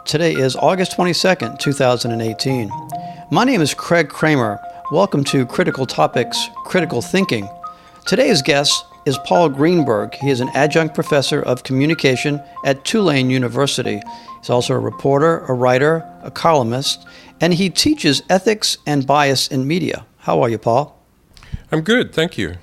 Today is August 22nd, 2018. My name is Craig Kramer. Welcome to Critical Topics, Critical Thinking. Today's guest is Paul Greenberg. He is an adjunct professor of communication at Tulane University. He's also a reporter, a writer, a columnist, and he teaches ethics and bias in media. How are you, Paul? I'm good, thank you.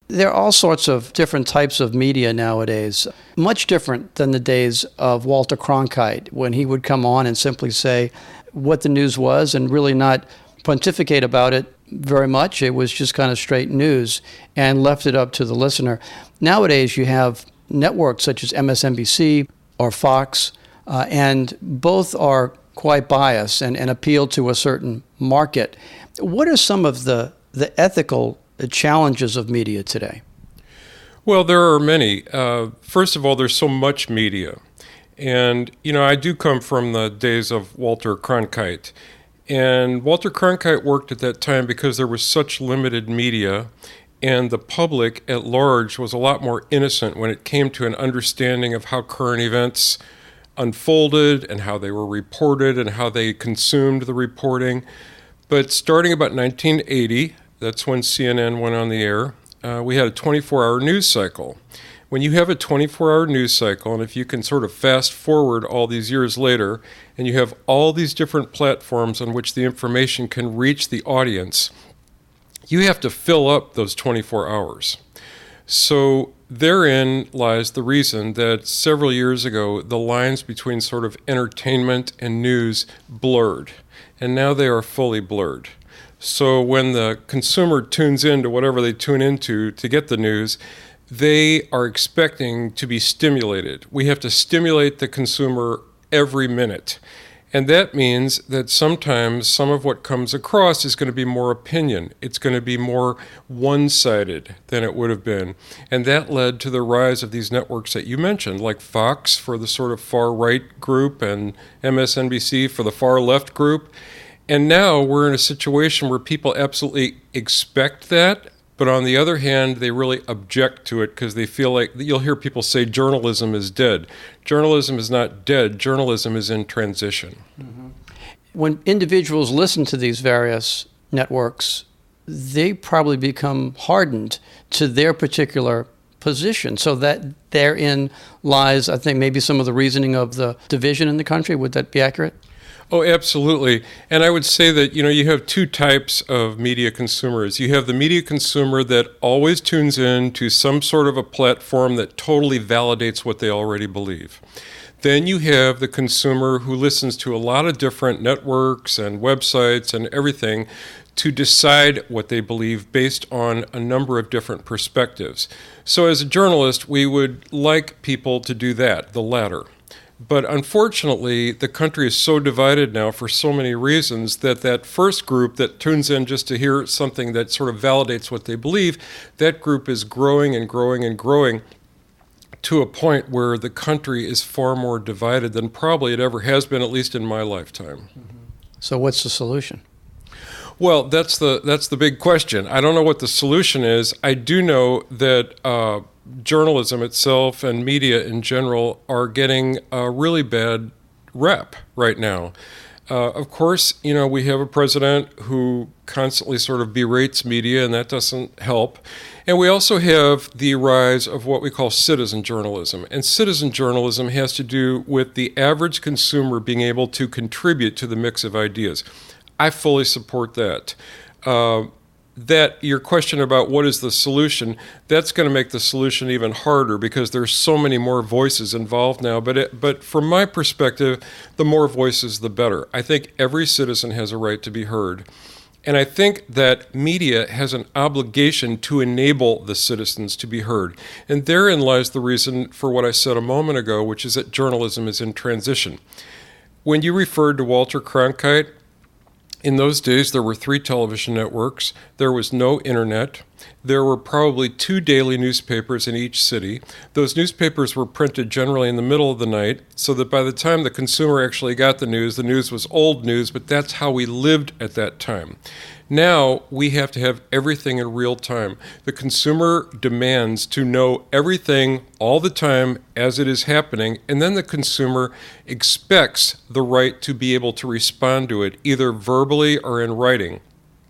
There are all sorts of different types of media nowadays, much different than the days of Walter Cronkite, when he would come on and simply say what the news was and really not pontificate about it very much. It was just kind of straight news and left it up to the listener. Nowadays, you have networks such as MSNBC or Fox, and both are quite biased and appeal to a certain market. What are some of the ethical challenges of media today? Well, there are many. First of all, there's so much media. And, I do come from the days of Walter Cronkite. And Walter Cronkite worked at that time because there was such limited media, and the public at large was a lot more innocent when it came to an understanding of how current events unfolded and how they were reported and how they consumed the reporting. But starting about 1980, that's when CNN went on the air, we had a 24-hour news cycle. When you have a 24-hour news cycle, and if you can sort of fast forward all these years later, and you have all these different platforms on which the information can reach the audience, you have to fill up those 24 hours. So therein lies the reason that several years ago, the lines between sort of entertainment and news blurred, and now they are fully blurred. So when the consumer tunes into whatever they tune into to get the news, they are expecting to be stimulated. We have to stimulate the consumer every minute. And that means that sometimes some of what comes across is going to be more opinion. It's going to be more one-sided than it would have been. And that led to the rise of these networks that you mentioned, like Fox for the sort of far-right group and MSNBC for the far-left group. And now we're in a situation where people absolutely expect that, but on the other hand, they really object to it because they feel like, you'll hear people say journalism is dead. Journalism is not dead. Journalism is in transition. Mm-hmm. When individuals listen to these various networks, they probably become hardened to their particular position. So that therein lies, I think, maybe some of the reasoning of the division in the country. Would that be accurate? Oh, absolutely. And I would say that, you have two types of media consumers. You have the media consumer that always tunes in to some sort of a platform that totally validates what they already believe. Then you have the consumer who listens to a lot of different networks and websites and everything to decide what they believe based on a number of different perspectives. So as a journalist, we would like people to do that, the latter. But unfortunately, the country is so divided now for so many reasons that first group that tunes in just to hear something that sort of validates what they believe, that group is growing and growing and growing to a point where the country is far more divided than probably it ever has been, at least in my lifetime. Mm-hmm. So what's the solution? Well, that's the big question. I don't know what the solution is. I do know that journalism itself and media in general are getting a really bad rep right now. Of course, we have a president who constantly sort of berates media, and that doesn't help. And we also have the rise of what we call citizen journalism. And citizen journalism has to do with the average consumer being able to contribute to the mix of ideas. I fully support that. That your question about what is the solution, that's going to make the solution even harder because there's so many more voices involved now. But from my perspective, the more voices, the better. I think every citizen has a right to be heard. And I think that media has an obligation to enable the citizens to be heard. And therein lies the reason for what I said a moment ago, which is that journalism is in transition. When you referred to Walter Cronkite, in those days, there were 3 television networks. There was no internet. there were probably 2 daily newspapers in each city. Those newspapers were printed generally in the middle of the night, so that by the time the consumer actually got the news was old news, but that's how we lived at that time. Now we have to have everything in real time. The consumer demands to know everything all the time as it is happening, and then the consumer expects the right to be able to respond to it, either verbally or in writing.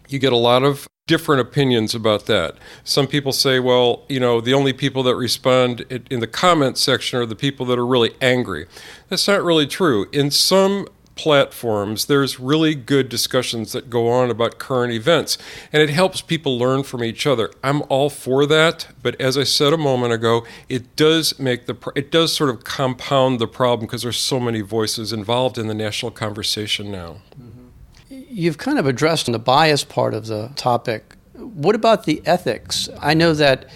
You get a lot of different opinions about that. Some people say, well, the only people that respond in the comment section are the people that are really angry. That's not really true. In some platforms, there's really good discussions that go on about current events, and it helps people learn from each other. I'm all for that, but as I said a moment ago, it does sort of compound the problem because there's so many voices involved in the national conversation now. You've kind of addressed the bias part of the topic. What about the ethics? I know that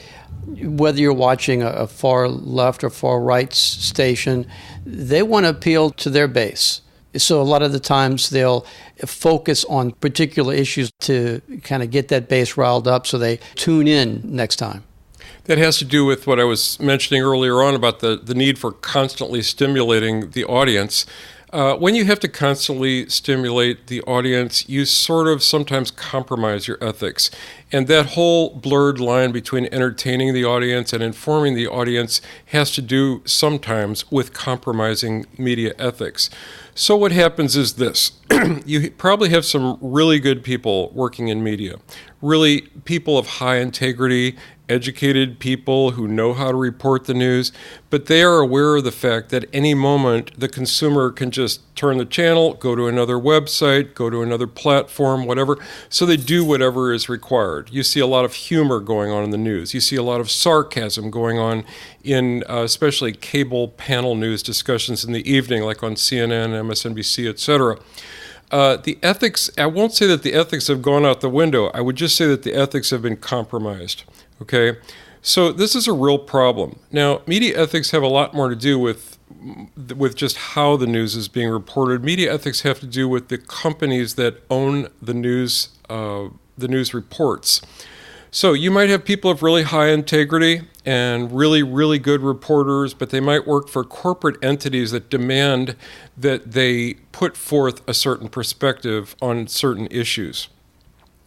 whether you're watching a far left or far right station, they want to appeal to their base. So a lot of the times they'll focus on particular issues to kind of get that base riled up so they tune in next time. That has to do with what I was mentioning earlier on about the need for constantly stimulating the audience. When you have to constantly stimulate the audience, you sort of sometimes compromise your ethics. And that whole blurred line between entertaining the audience and informing the audience has to do sometimes with compromising media ethics. So what happens is this. You probably have some really good people working in media, really people of high integrity, educated people who know how to report the news, but they are aware of the fact that any moment the consumer can just turn the channel, go to another website, go to another platform, whatever, so they do whatever is required. You see a lot of humor going on in the news. You see a lot of sarcasm going on in especially cable panel news discussions in the evening, like on CNN, MSNBC, etc. The ethics, I won't say that the ethics have gone out the window. I would just say that the ethics have been compromised. Okay, so this is a real problem. Now, media ethics have a lot more to do with just how the news is being reported. Media ethics have to do with the companies that own the news reports. So you might have people of really high integrity and really, really good reporters, but they might work for corporate entities that demand that they put forth a certain perspective on certain issues.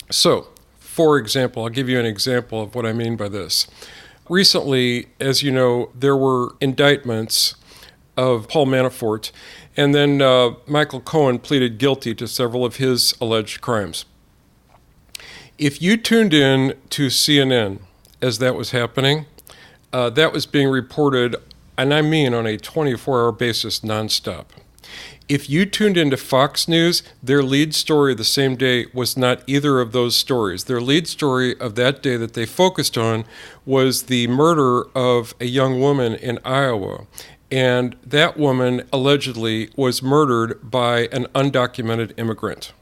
So, for example, I'll give you an example of what I mean by this. Recently, as you know, there were indictments of Paul Manafort, and then Michael Cohen pleaded guilty to several of his alleged crimes. If you tuned in to CNN as that was happening, that was being reported, and I mean on a 24-hour basis nonstop. If you tuned into Fox News, their lead story the same day was not either of those stories. Their lead story of that day that they focused on was the murder of a young woman in Iowa. And that woman allegedly was murdered by an undocumented immigrant.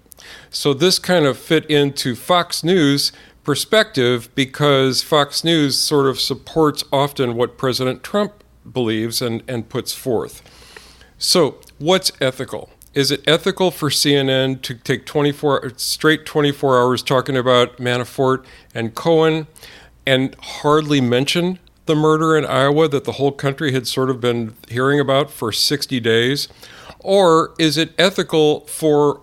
So this kind of fit into Fox News perspective because Fox News sort of supports often what President Trump believes and puts forth. So what's ethical? Is it ethical for CNN to take 24 hours talking about Manafort and Cohen and hardly mention the murder in Iowa that the whole country had sort of been hearing about for 60 days? Or is it ethical for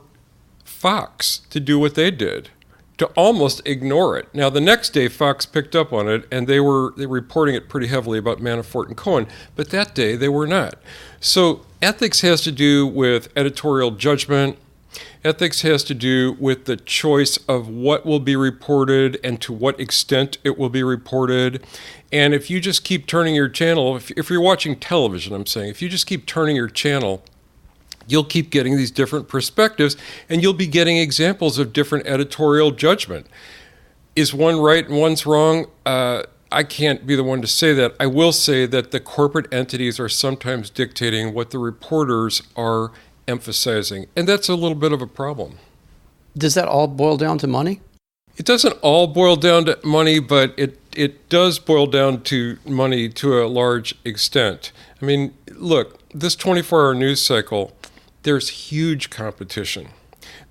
Fox to do what they did, to almost ignore it? Now, the next day, Fox picked up on it, and they were reporting it pretty heavily about Manafort and Cohen, but that day they were not. So ethics has to do with editorial judgment. Ethics has to do with the choice of what will be reported and to what extent it will be reported. And if you just keep turning your channel, if you're watching television, I'm saying, if you just keep turning your channel, you'll keep getting these different perspectives, and you'll be getting examples of different editorial judgment. Is one right and one's wrong? I can't be the one to say that. I will say that the corporate entities are sometimes dictating what the reporters are emphasizing, and that's a little bit of a problem. Does that all boil down to money? It doesn't all boil down to money, but it does boil down to money to a large extent. I mean, look, this 24-hour news cycle, there's huge competition.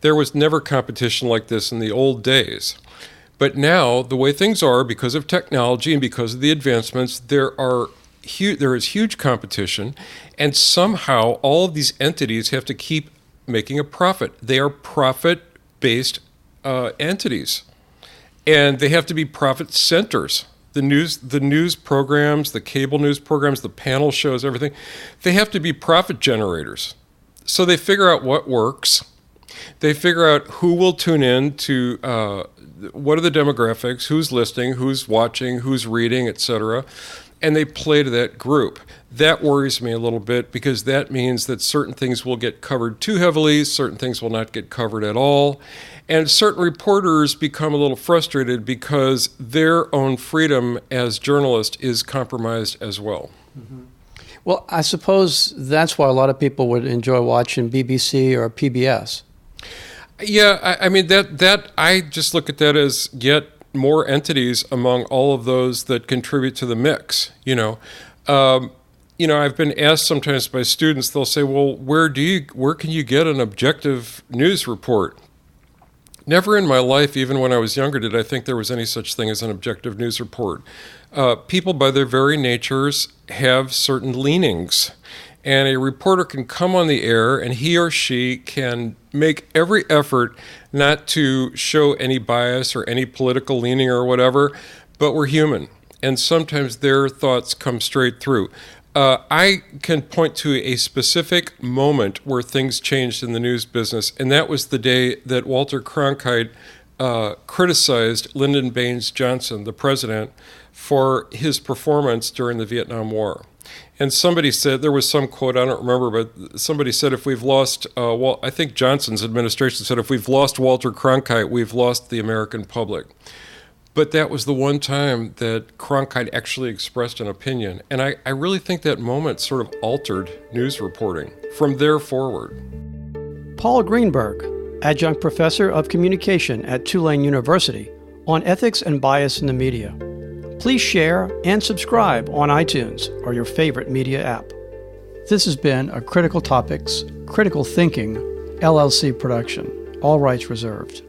There was never competition like this in the old days. But now, the way things are, because of technology and because of the advancements, there is huge competition, and somehow all of these entities have to keep making a profit. They are profit-based entities, and they have to be profit centers. The news programs, the cable news programs, the panel shows, everything, they have to be profit generators. So they figure out what works. They figure out who will tune in to what are the demographics, who's listening, who's watching, who's reading, etc. And they play to that group. That worries me a little bit because that means that certain things will get covered too heavily, certain things will not get covered at all. And certain reporters become a little frustrated because their own freedom as journalists is compromised as well. Mm-hmm. Well, I suppose that's why a lot of people would enjoy watching BBC or PBS. Yeah, I mean, that I just look at that as yet more entities among all of those that contribute to the mix, I've been asked sometimes by students, they'll say, well, where can you get an objective news report? Never in my life, even when I was younger, did I think there was any such thing as an objective news report. People, by their very natures, have certain leanings. And a reporter can come on the air, and he or she can make every effort not to show any bias or any political leaning or whatever, but we're human. And sometimes their thoughts come straight through. I can point to a specific moment where things changed in the news business, and that was the day that Walter Cronkite criticized Lyndon Baines Johnson, the president, for his performance during the Vietnam War. And somebody said, there was some quote, I don't remember, but somebody said, if we've lost, I think Johnson's administration said, if we've lost Walter Cronkite, we've lost the American public. But that was the one time that Cronkite actually expressed an opinion. And I really think that moment sort of altered news reporting from there forward. Paul Greenberg, adjunct professor of communication at Tulane University, on ethics and bias in the media. Please share and subscribe on iTunes or your favorite media app. This has been a Critical Topics, Critical Thinking, LLC production. All rights reserved.